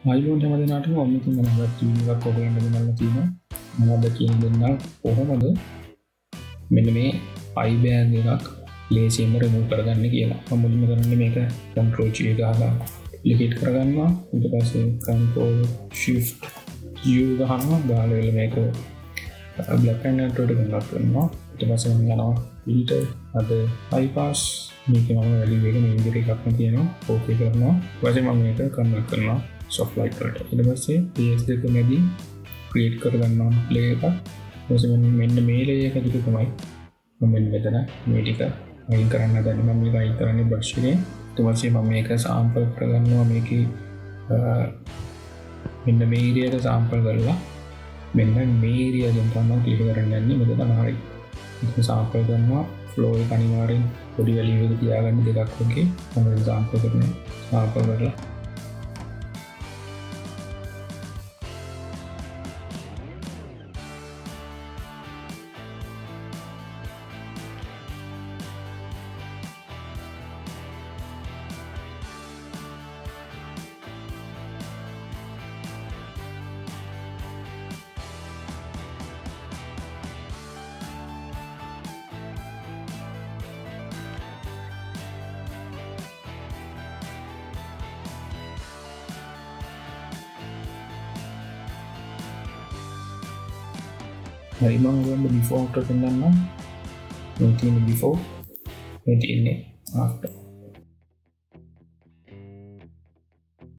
අයිබෝන් හැම දෙනාටම ඔන්න ඉතින් මම වීඩියෝ එකක් ඔයගලන්ට ගෙනල්ලා තියෙනවා. මම අද කියන දෙන්නම් කොහොමද මෙන්න මේ අයි බෑග් එකක් ලේසියෙන්ම රිමූව් කරගන්න කියලා. මම මුලින්ම කරන්නේ මේක control G ගහලා ඩිලීට් කරගන්නවා. ඊට පස්සේ control shift U ගහනවා. ගාලා වෙල මේක black and white එකට කන්වර්ට් කරනවා. ඊට පස්සේ මම යනවා filter අද high pass මේක මම value එක මේ විදිහට එකක් තියෙනවා. okay කරනවා. ඊට පස්සේ මම මේක කන්වර්ට් කරනවා soft light වලට. ඊට පස්සේ PS2 මැදින් create කරගන්නවා layer එකක්. ඊට පස්සේ මෙන්න මේ layer එක දිග තමයි මම මෙතන මේ ටික අයින් කරන්න හදන්නේ. මම මේක අයින් කරන්නේ brush එකෙන්. ඊට පස්සේ මම මේක sample කරගන්නවා. මේකේ මෙන්න මේ area එක sample කරලා මෙන්න මේ area එකෙන් තමයි click කරන්න යන්නේ. මෙතන හරි. ඒක sample කරනවා. flow එක අනිවාර්යෙන් පොඩි value එක තියාගන්න දෙකක් වගේ. මම sample කරනවා. sample කරලා හරි මම ඔයගොල්ලන්ට before after පෙන්නන්නම්. මේ තියෙන්නේ before මේ තියෙන්නේ after.